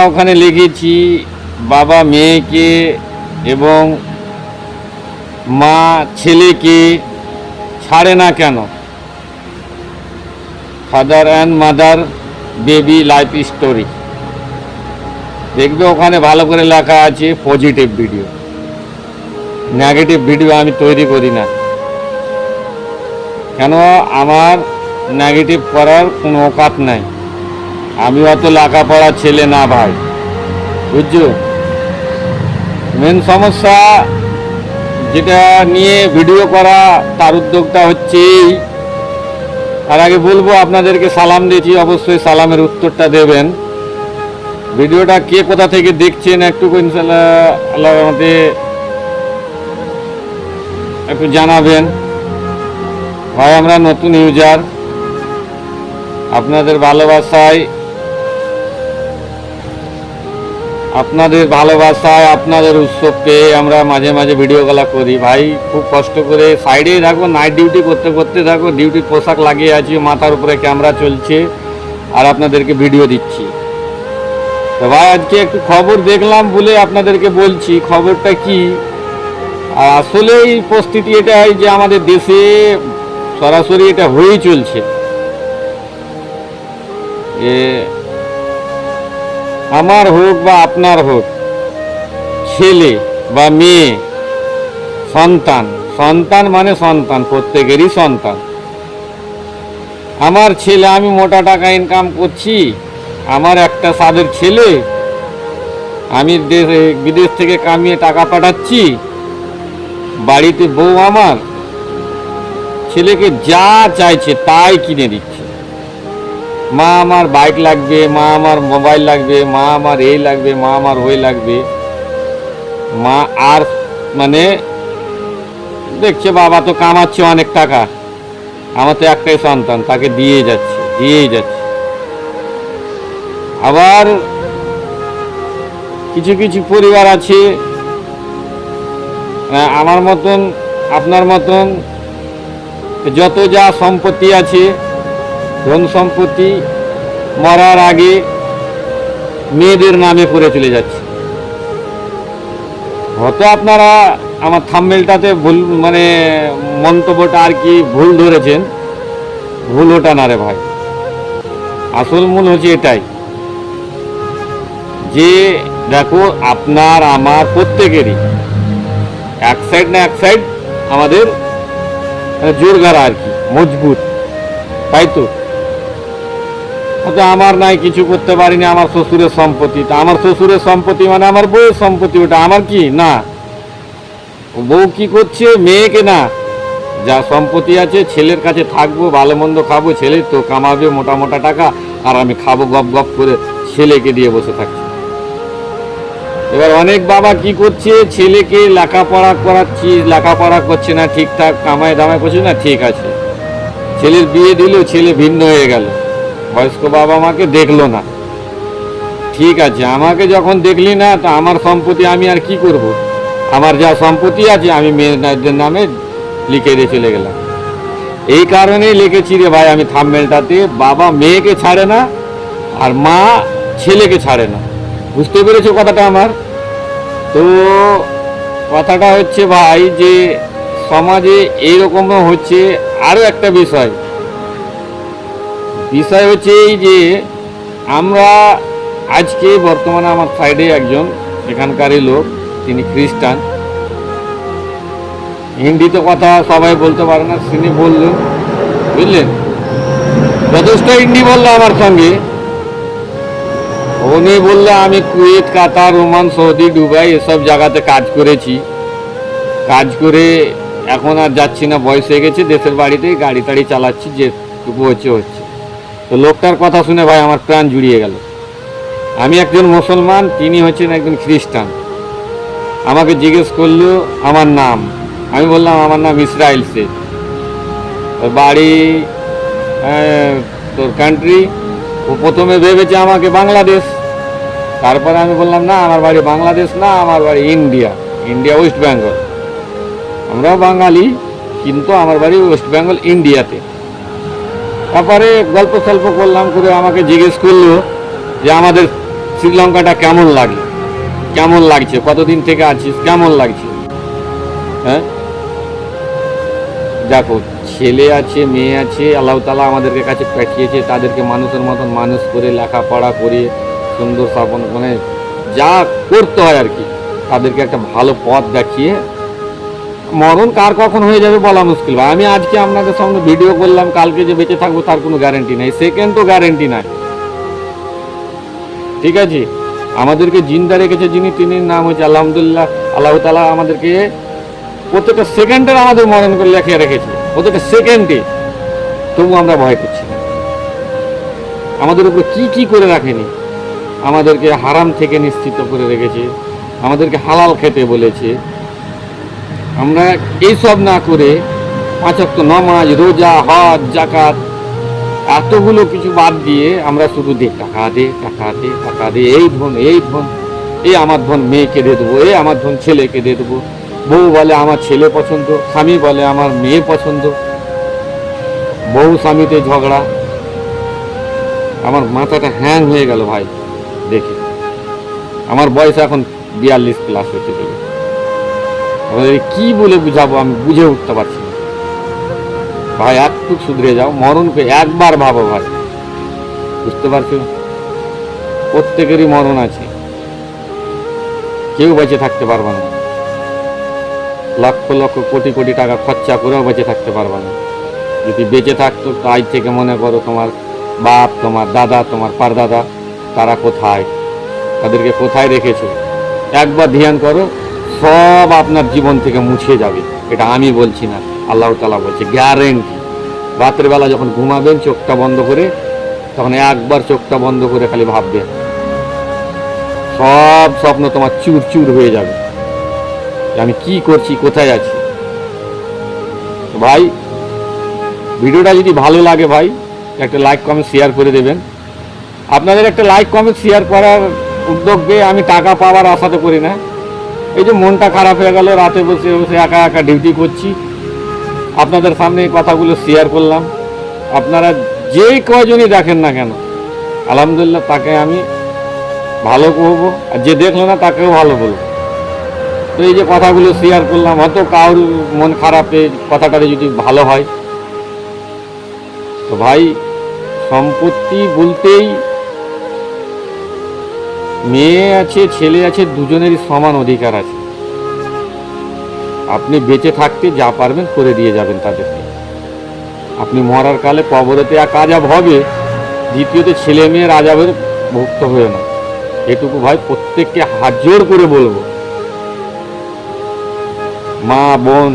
ওখানে লিখেছি বাবা মেয়েকে এবং মা ছেলেকে ছাড়ে না কেন, father and mother baby life story. দেখবে ওখানে ভালো করে লেখা আছে পজিটিভ ভিডিও, নেগেটিভ ভিডিও আমি তৈরি করি না। কেন আমার নেগেটিভ করার কোনো অকাত নাই, আমি অত লেখাপড়া ছেলে না ভাই, বুঝছো। মেন সমস্যা যেটা নিয়ে ভিডিও করা তার উদ্যোগটা হচ্ছে এই। আর আগে বলবো আপনাদেরকে সালাম দিয়েছি, অবশ্যই সালামের উত্তরটা দেবেন। ভিডিওটা কে কোথা থেকে দেখছেন একটু ইনশাআল্লাহ আমাদের একটু জানাবেন। ভাই আমরা নতুন ইউজার, আপনাদের ভালোবাসায় আপনাদের উৎসব পেয়ে আমরা মাঝে মাঝে ভিডিওগুলো করি। ভাই খুব কষ্ট করে সাইডেই থাকবো, নাইট ডিউটি করতে থাকো, ডিউটির পোশাক লাগিয়ে আছি, মাথার উপরে ক্যামেরা চলছে আর আপনাদেরকে ভিডিও দিচ্ছি। তো ভাই আজকে একটু খবর দেখলাম বলে আপনাদেরকে বলছি। খবরটা কি, আসলে এই পরিস্থিতি এটাই যে আমাদের দেশে সরাসরি এটা হয়েই চলছে। আমার হোক বা আপনার হোক, ছেলে বা মেয়ে, সন্তান মানে সন্তান, প্রত্যেকেরই সন্তান। আমার ছেলে, আমি মোটা টাকা ইনকাম করছি, আমার একটা সাদের ছেলে, আমি বিদেশ থেকে কামিয়ে টাকা পাঠাচ্ছি, বাড়িতে বউ আমার ছেলেকে যা চাইছে তাই কিনে দিচ্ছে। মা আমার বাইক লাগবে, মা আমার মোবাইল লাগবে, মা আমার এই লাগবে, মা আমার ওই লাগবে। মা আর মানে দেখছে বাবা তো কামাচ্ছে অনেক টাকা, আমার তো একটাই সন্তান, তাকে দিয়েই যাচ্ছে। আবার কিছু কিছু পরিবার আছে আমার মতন আপনার মতন, যত যা সম্পত্তি আছে, ধন সম্পত্তি মরার আগে মেয়েদের নামে করে চলে যাচ্ছে। হয়তো আপনারা আমার থাম্বনেলটাতে ভুল মানে মন্তব্যটা আর কি ভুল ধরেছেন, ভুল ওটা না রে ভাই। আসল মূল হচ্ছে এটাই যে দেখো আপনার আমার প্রত্যেকেরই এক সাইড না এক সাইড আমাদের জোরগাড়া আর কি, মজবুত, তাই তো। হয়তো আমার নাই, কিছু করতে পারিনি, আমার শ্বশুরের সম্পত্তি, তা আমার শ্বশুরের সম্পত্তি মানে আমার বউয়ের সম্পত্তি, ওটা আমার কি না। বউ কি করছে, মেয়েকে না, যা সম্পত্তি আছে ছেলের কাছে থাকবো, ভালো মন্দ খাবো, ছেলে তো কামাবে মোটা মোটা টাকা আর আমি খাবো গপ গপ করে, ছেলেকে দিয়ে বসে থাকছি। এবার অনেক বাবা কি করছে, ছেলেকে লেখাপড়া করাচ্ছি, লেখাপড়া করছে না ঠিকঠাক, কামাই দামাই করছে না, ঠিক আছে, ছেলের বিয়ে দিল, ছেলে ভিন্ন হয়ে গেল, বয়স্ক বাবা মাকে দেখলো না, ঠিক আছে, আমাকে যখন দেখলি না তা আমার সম্পত্তি আমি আর কি করব, আমার যা সম্পত্তি আছে আমি মেয়েদের নামে লিখে দিয়ে চলে গেলাম। এই কারণেই লিখেছি রে ভাই আমি থাম্বনেলটাতে, বাবা মেয়েকে ছাড়ে না আর মা ছেলেকে ছাড়ে না। বুঝতে পেরেছো কথাটা আমার? তো কথাটা হচ্ছে ভাই যে সমাজে এইরকমও হচ্ছে। আরও একটা বিষয় হচ্ছে এই যে আমরা আজকে বর্তমানে আমার সাইডে একজন এখানকারই লোক, তিনি খ্রিস্টান, হিন্দিতে কথা সবাই বলতে পারে না, তিনি বললেন, বুঝলেন, যথেষ্ট হিন্দি বললো আমার সঙ্গে। উনি বললো আমি কুয়েত, কাতার, ওমান, সৌদি, দুবাই এসব জায়গাতে কাজ করেছি, কাজ করে এখন আর যাচ্ছি না, বয়স হয়ে গেছে, দেশের বাড়িতেই গাড়ি টাড়ি চালাচ্ছি, যেটুকু হচ্ছে। তো লোকটার কথা শুনে ভাই আমার প্রাণ জুড়িয়ে গেল। আমি একজন মুসলমান, তিনি হচ্ছেন একজন খ্রিস্টান। আমাকে জিজ্ঞেস করলো আমার নাম, আমি বললাম আমার নাম ইসরাইল শেখ, বাড়ি তোর কান্ট্রি। ও প্রথমে ভেবেছে আমাকে বাংলাদেশ, তারপরে আমি বললাম না আমার বাড়ি বাংলাদেশ না, আমার বাড়ি ইন্ডিয়া, ওয়েস্ট বেঙ্গল। আমরাও বাঙালি কিন্তু আমার বাড়ি ওয়েস্ট বেঙ্গল, ইন্ডিয়াতে। তারপরে গল্প সল্প করলাম, করে আমাকে জিজ্ঞেস করলো যে আমাদের শ্রীলঙ্কাটা কেমন লাগে, কেমন লাগছে, কতদিন থেকে আছিস, কেমন লাগছে? হ্যাঁ, দেখো ছেলে আছে, মেয়ে আছে, আল্লাহ তাআলা আমাদেরকে কাছে পাঠিয়েছে, তাদেরকে মানুষের মতন মানুষ করে লেখাপড়া করে সুন্দর স্থাপন মানে যা করতে হয় আর কি, তাদেরকে একটা ভালো পথ দেখিয়ে, মরণ কার কখন হয়ে যাবে বলা মুশকিল। ভাই আমি আজকে আপনাদের সামনে ভিডিও করলাম, কালকে যে বেঁচে থাকবো তার কোনো গ্যারেন্টি নাই, সেকেন্ডও গ্যারেন্টি নাই। ঠিক আছে, আমাদেরকে জিন্দা রেখেছে যিনি, তিনি নাম হচ্ছে আলহামদুলিল্লাহ। আল্লাহ তাআলা আমাদেরকে প্রত্যেকটা সেকেন্ডের আমাদের মরণ করে লেখে রেখেছে, প্রত্যেকটা সেকেন্ডে, তবু আমরা ভয় করছি না। আমাদের উপর কি কি করে রাখেনি, আমাদেরকে হারাম থেকে নিশ্চিত করে রেখেছে, আমাদেরকে হালাল খেতে বলেছে। আমরা এইসব না করে 5 ওয়াক্ত নামাজ, রোজা, হজ, যাকাত এতগুলো কিছু বাদ দিয়ে আমরা শুধু টাকা দে টাকা দে টাকা দে, এই ধন এই ধন, এই আমার ধন মেয়েকে দিয়ে দেবো, এই আমার ধন ছেলেকে দিয়ে দেবো। বউ বলে আমার ছেলে পছন্দ, স্বামী বলে আমার মেয়ে পছন্দ, বউ স্বামীতে ঝগড়া। আমার মাথাটা হ্যাং হয়ে গেল ভাই দেখে। আমার বয়স এখন 42 প্লাস হতে গেলে, কি বলে বুঝাবো আমি বুঝে উঠতে পারছি না। ভাই একটু শুধরে যাও, মরণকে একবার ভাবো ভাই, বুঝতে পারছো? প্রত্যেকেরই মরণ আছে, কেউ বেঁচে থাকতে পারবে না। লক্ষ লক্ষ কোটি কোটি টাকা খরচা করেও বেঁচে থাকতে পারবে না। যদি বেঁচে থাকতো তো আজ থেকে মনে করো তোমার বাপ, তোমার দাদা, তোমার পারদাদা, তারা কোথায়, তাদেরকে কোথায় রেখেছে একবার ধ্যান করো, সব আপনার জীবন থেকে মুছে যাবে। এটা আমি বলছি না, আল্লাহ তাআলা বলছে, গ্যারেন্টি। রাতের বেলা যখন ঘুমাবেন চোখটা বন্ধ করে, তখন একবার চোখটা বন্ধ করে খালি ভাববে, সব স্বপ্ন তোমার চুর চুর হয়ে যাবে, আমি কি করছি, কোথায় আছি। ভাই ভিডিওটা যদি ভালো লাগে ভাই একটা লাইক কমেন্ট শেয়ার করে দেবেন। আপনাদের একটা লাইক কমেন্ট শেয়ার করার উদ্যোগে আমি টাকা পাওয়ার আশা তো করি না। এই যে মনটা খারাপ হয়ে গেল, রাতে বসে বসে একা একা ডিউটি করছি, আপনাদের সামনে এই কথাগুলো শেয়ার করলাম। আপনারা যেই কয়জনই দেখেন না কেন আলহামদুলিল্লাহ, তাকে আমি ভালো বলবো, আর যে দেখলো না তাকেও ভালো বলবো। তো এই যে কথাগুলো শেয়ার করলাম, হয়তো কারোর মন খারাপে কথাটা যদি ভালো হয়। তো ভাই সম্পত্তি বলতেই মেয়ে আছে ছেলে আছে, দুজনেরই সমান অধিকার আছে। আপনি বেঁচে থাকতে যা পারবেন করে দিয়ে যাবেন তাদেরকে। আপনি মরার কালে কবরেতে এক আযাব হবে, দ্বিতীয়ত ছেলে মেয়ের আযাবের ভুক্ত হয়ে না। এটুকু ভাই প্রত্যেককে হাত জোড় করে বলবো, মা বোন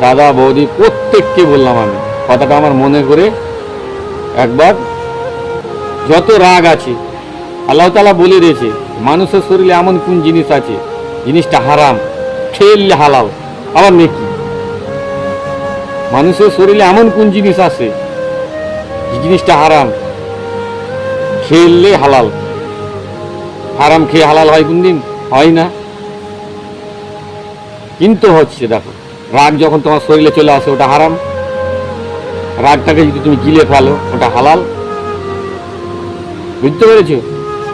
দাদা বৌদি প্রত্যেককে বললাম আমি কথাটা, আমার মনে করে একবার। যত রাগ আছে আল্লাহ তাআলা বলে দিয়েছে, মানুষের শরীরে এমন কোন জিনিস আছে জিনিসটা হারাম, খেললে হালাল, আবার নেকি। মানুষের শরীরে এমন কোন জিনিস আছে জিনিসটা হারাম, খেললে হালাল। হারাম খেয়ে হালাল হয় কোনদিন? হয় না। কিন্তু হচ্ছে দেখো, রাগ যখন তোমার শরীরে চলে আসে ওটা হারাম, রাগটাকে যদি তুমি গিলে ফেলো ওটা হালাল। বুঝতে পেরেছো?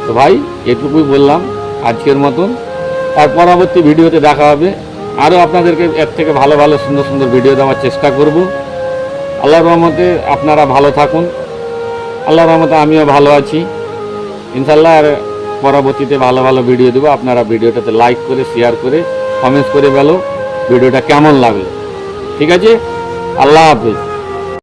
তো ভাই এটুকুই বললাম আজকের মতন। তার পরবর্তী ভিডিওতে দেখা হবে, আরও আপনাদেরকে এর থেকে ভালো ভালো সুন্দর সুন্দর ভিডিও দেওয়ার চেষ্টা করব। আল্লাহর রহমতে আপনারা ভালো থাকুন, আল্লাহর রহমতে আমিও ভালো আছি ইনশাল্লাহ। আর পরবর্তীতে ভালো ভালো ভিডিও দেবো। আপনারা ভিডিওটাতে লাইক করে শেয়ার করে কমেন্টস করে বলো ভিডিওটা কেমন লাগলো। ঠিক আছে, আল্লাহ হাফেজ।